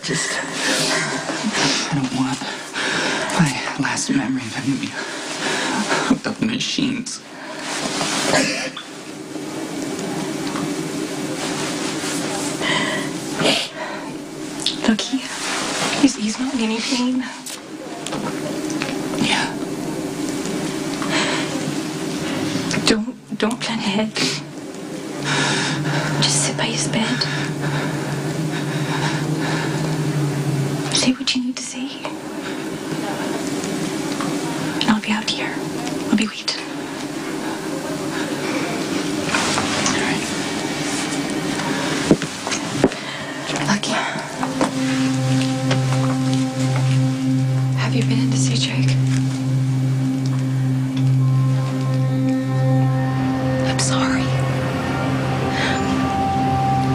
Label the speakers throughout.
Speaker 1: I don't want my last memory of him to be hooked up in machines.
Speaker 2: Look, he's not in any pain.
Speaker 1: Yeah.
Speaker 2: Don't plan ahead. Just sit by his bed. Say what you need to say. And I'll be out here. I'll be waiting.
Speaker 1: All right.
Speaker 2: Lucky. Have you been in to see Jake? I'm sorry.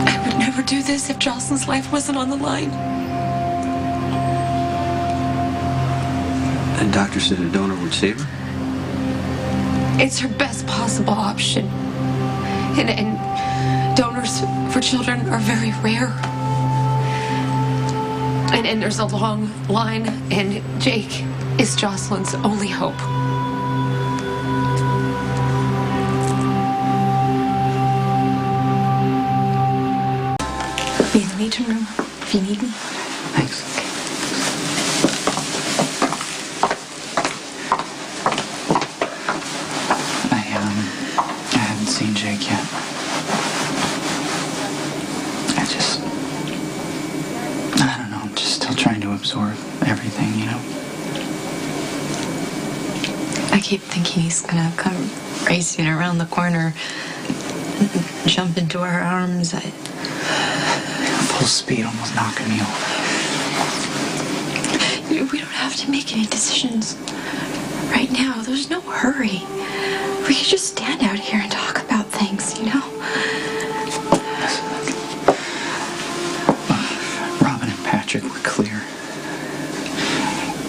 Speaker 2: I would never do this if Jocelyn's life wasn't on the line.
Speaker 3: The doctor said a donor would save her?
Speaker 2: It's her best possible option. And donors for children are very rare. And there's a long line, and Jake is Jocelyn's only hope. Be in the meeting room if you need me.
Speaker 1: Thanks. I haven't seen Jake yet. I don't know, I'm just still trying to absorb everything, you know?
Speaker 4: I keep thinking he's gonna come racing around the corner, jump into our arms.
Speaker 1: Full speed, almost knocking me over.
Speaker 2: We don't have to make any decisions right now. There's no hurry. We could just stand out here and talk about things, you know?
Speaker 1: Robin and Patrick were clear.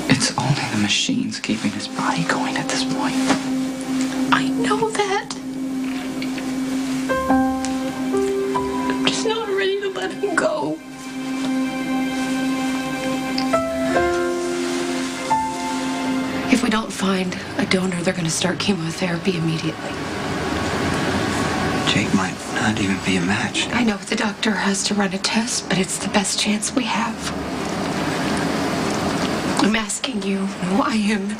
Speaker 1: It's only the machines keeping his body going at this point.
Speaker 2: I know that. I'm just not ready to let him go. If we don't find a donor, they're going to start chemotherapy immediately.
Speaker 3: Jake might not even be a match.
Speaker 2: I know the doctor has to run a test, but it's the best chance we have. I'm asking you, no, I am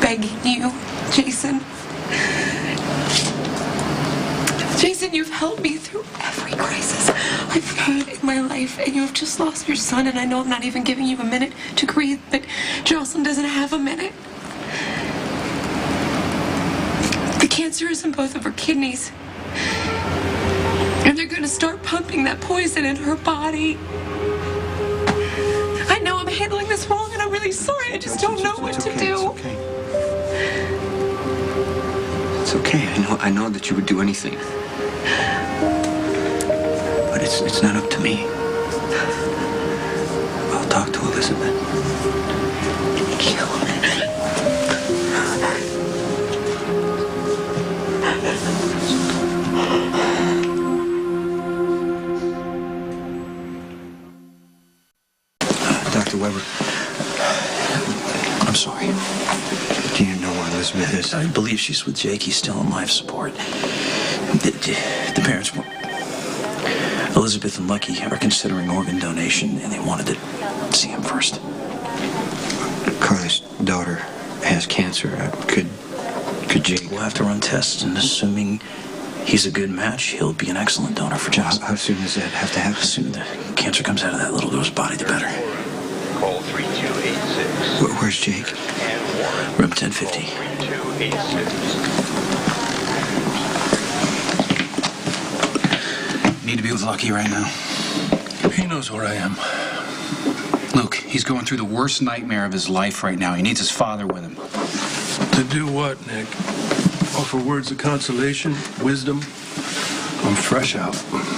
Speaker 2: begging you, Jason. Jason, you've helped me through every crisis I've had in my life, and you have just lost your son, and I know I'm not even giving you a minute to grieve, but Jocelyn doesn't have a minute. The cancer is in both of her kidneys, and they're going to start pumping that poison in her body. I know I'm handling this wrong, and I'm really sorry. I just don't know what to do.
Speaker 3: It's okay. I know that you would do anything. But it's not up to me. I'll talk to Elizabeth.
Speaker 2: Thank you.
Speaker 3: Dr. Weber.
Speaker 5: I'm sorry.
Speaker 3: Do you know where Elizabeth is?
Speaker 5: I believe she's with Jake. He's still on life support. The parents were... Elizabeth and Lucky are considering organ donation, and they wanted to see him first.
Speaker 3: Carly's daughter has cancer. Could Jake...
Speaker 5: We'll have to run tests, and assuming he's a good match, he'll be an excellent donor for Jocelyn.
Speaker 3: How soon does that have to happen?
Speaker 5: The sooner the cancer comes out of that little girl's body, the better.
Speaker 6: Call 3286.
Speaker 3: Where's Jake?
Speaker 5: Room 1050.
Speaker 6: 3286.
Speaker 7: Need to be with Lucky right now.
Speaker 8: He knows where I am.
Speaker 7: Luke, he's going through the worst nightmare of his life right now. He needs his father with him.
Speaker 8: To do what, Nick? Offer words of consolation, wisdom? I'm fresh out.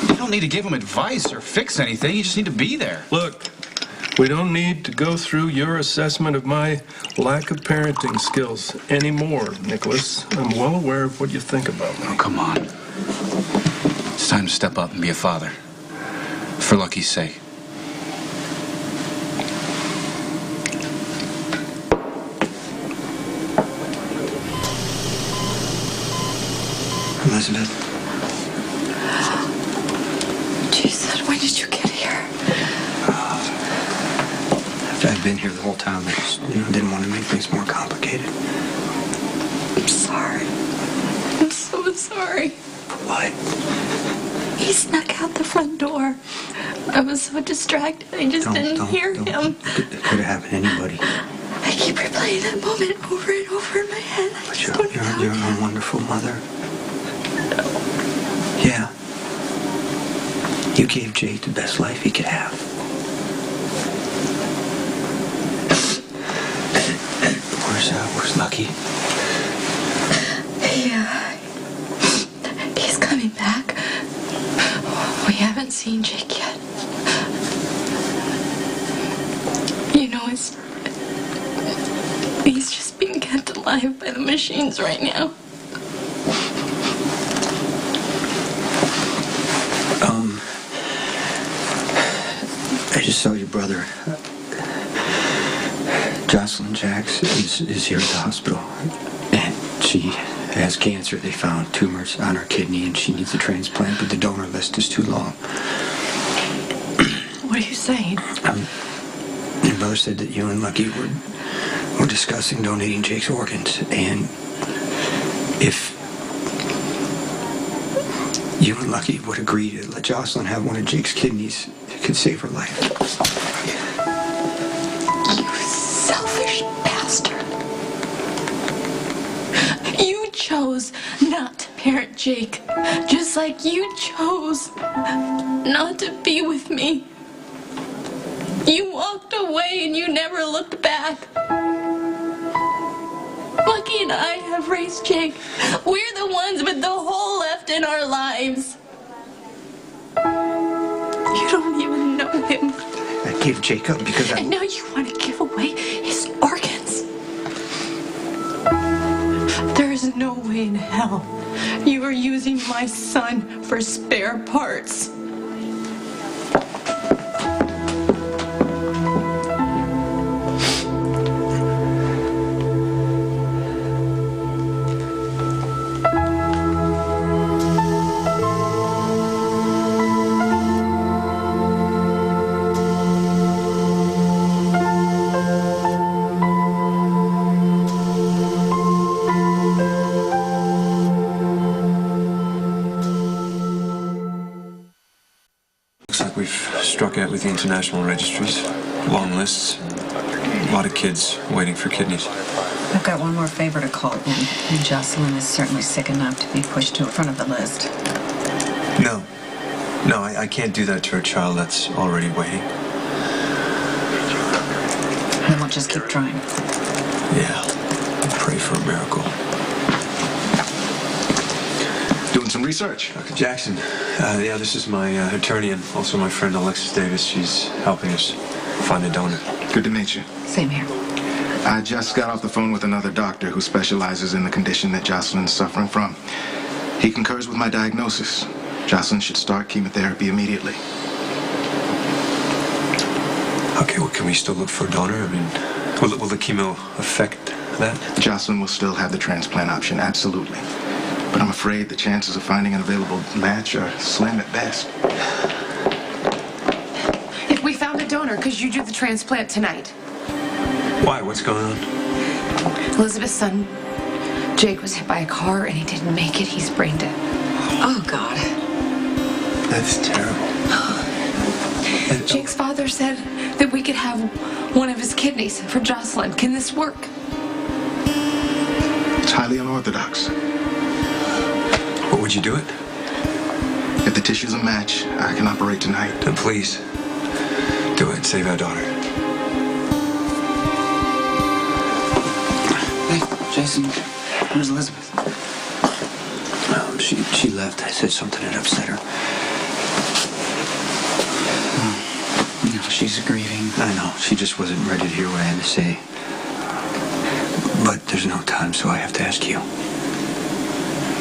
Speaker 7: You don't need to give him advice or fix anything. You just need to be there.
Speaker 8: Look, we don't need to go through your assessment of my lack of parenting skills anymore, Nicholas. I'm well aware of what you think about me.
Speaker 7: Oh, come on. It's time to step up and be a father. For Lucky's sake.
Speaker 3: Elizabeth.
Speaker 2: Jesus, when did you get here?
Speaker 3: I've been here the whole time. I just, didn't want to make things more complicated.
Speaker 2: I'm sorry. I'm so sorry.
Speaker 3: What?
Speaker 2: He snuck out the front door. I was so distracted, I just didn't hear him.
Speaker 3: It could have happened to anybody.
Speaker 2: I keep replaying that moment over and over in my head. I
Speaker 3: But
Speaker 2: just don't know how
Speaker 3: you're
Speaker 2: to-
Speaker 3: a wonderful mother. Yeah. You gave Jake the best life he could have. Where's Lucky?
Speaker 2: Yeah. He's coming back. We haven't seen Jake yet. You know, he's just being kept alive by the machines right now.
Speaker 3: I just saw your brother. Jocelyn Jacks is here at the hospital. And she has cancer. They found tumors on her kidney and she needs a transplant, but the donor list is too long.
Speaker 2: What are you saying?
Speaker 3: Your brother said that you and Lucky were discussing donating Jake's organs, and if you and Lucky would agree to let Jocelyn have one of Jake's kidneys, it could save her life.
Speaker 2: You selfish bastard. You chose not to parent Jake, just like you chose not to be with me. You walked away and you never looked back. Lucky and I have raised Jake. We're the ones with the hole left in our lives. You don't even know him.
Speaker 3: I gave Jake up because
Speaker 2: And now you want to give away his organs. There is no way in hell you are using my son for spare parts.
Speaker 3: Looks like we've struck out with the international registries. Long lists. A lot of kids waiting for kidneys.
Speaker 9: I've got one more favor to call in, and Jocelyn is certainly sick enough to be pushed to the front of the list.
Speaker 3: No. No, I can't do that to a child that's already waiting.
Speaker 9: Then we'll just keep trying.
Speaker 3: Yeah. Pray for a miracle.
Speaker 10: Doing some research.
Speaker 3: Dr. Jackson. Yeah, this is my attorney and also my friend Alexis Davis. She's helping us find a donor.
Speaker 10: Good to meet you.
Speaker 9: Same here.
Speaker 10: I just got off the phone with another doctor who specializes in the condition that Jocelyn's suffering from. He concurs with my diagnosis. Jocelyn should start chemotherapy immediately.
Speaker 3: Okay, well, can we still look for a donor? I mean, will the chemo affect that?
Speaker 10: Jocelyn will still have the transplant option, absolutely. But I'm afraid the chances of finding an available match are slim at best.
Speaker 2: If we found a donor, could you do the transplant tonight?
Speaker 3: Why? What's going on?
Speaker 2: Elizabeth's son, Jake, was hit by a car and he didn't make it. He's brain dead.
Speaker 9: Oh, God.
Speaker 3: That's terrible.
Speaker 2: Jake's father said that we could have one of his kidneys for Jocelyn. Can this work?
Speaker 10: It's highly unorthodox.
Speaker 3: What would you do it?
Speaker 10: If the tissue's a match, I can operate tonight.
Speaker 3: Then please, do it. Save our daughter.
Speaker 1: Hey, Jason, where's Elizabeth?
Speaker 3: She left. I said something that upset her.
Speaker 1: No, she's grieving.
Speaker 3: I know. She just wasn't ready to hear what I had to say. But there's no time, so I have to ask you.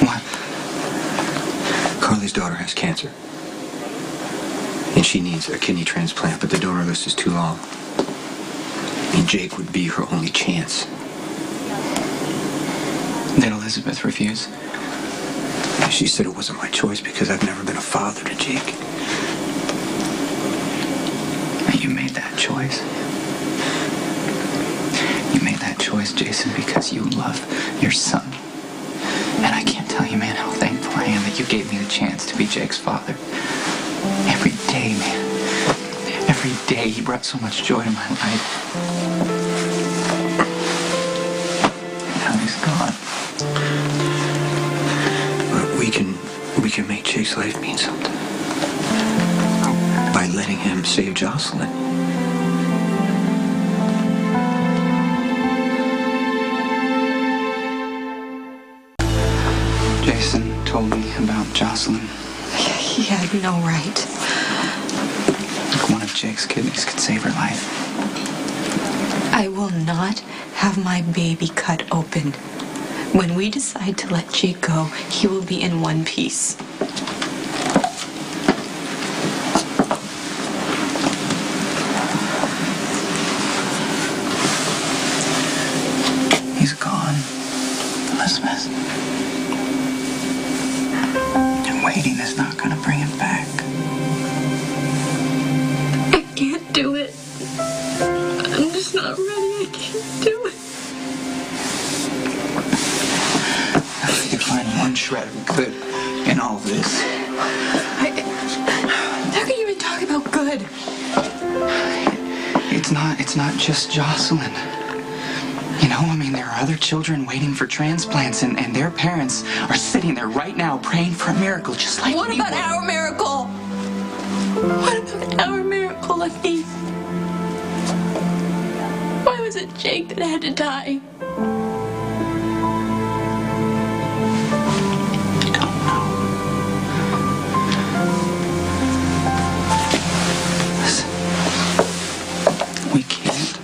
Speaker 1: What?
Speaker 3: Carly's daughter has cancer. And she needs a kidney transplant, but the donor list is too long. And Jake would be her only chance.
Speaker 1: Did Elizabeth refuse?
Speaker 3: She said it wasn't my choice because I've never been a father to Jake.
Speaker 1: You made that choice. You made that choice, Jason, because you love your son. And I can't tell you, man, how thankful I am that you gave me the chance to be Jake's father. Every day, man. Every day he brought so much joy to my life. And now he's gone.
Speaker 3: But we can make Jake's life mean something. By letting him save Jocelyn.
Speaker 1: Jason told me about Jocelyn.
Speaker 4: He had no right.
Speaker 1: One of Jake's kidneys could save her life.
Speaker 4: I will not have my baby cut open. When we decide to let Jake go, he will be in one piece.
Speaker 1: He's gone, Elizabeth. And waiting is not going to bring him back.
Speaker 2: I can't do it. I'm just not ready. I can't do it.
Speaker 1: If we could find one shred of good in all this.
Speaker 2: How can you even talk about good?
Speaker 1: It's not just Jocelyn. You know, I mean, there are other children waiting for transplants, and their parents are sitting there right now praying for a miracle, just like
Speaker 2: What
Speaker 1: we
Speaker 2: about
Speaker 1: were.
Speaker 2: our miracle? What about our miracle, Lucky? Why was it Jake that had to die?
Speaker 1: I don't know. Listen, we can't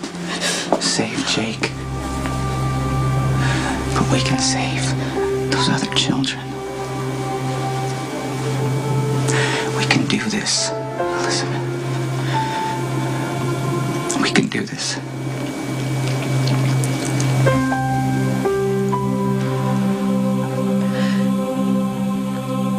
Speaker 1: save Jake. But we can save those other children. We can do this, Elizabeth. We can do this.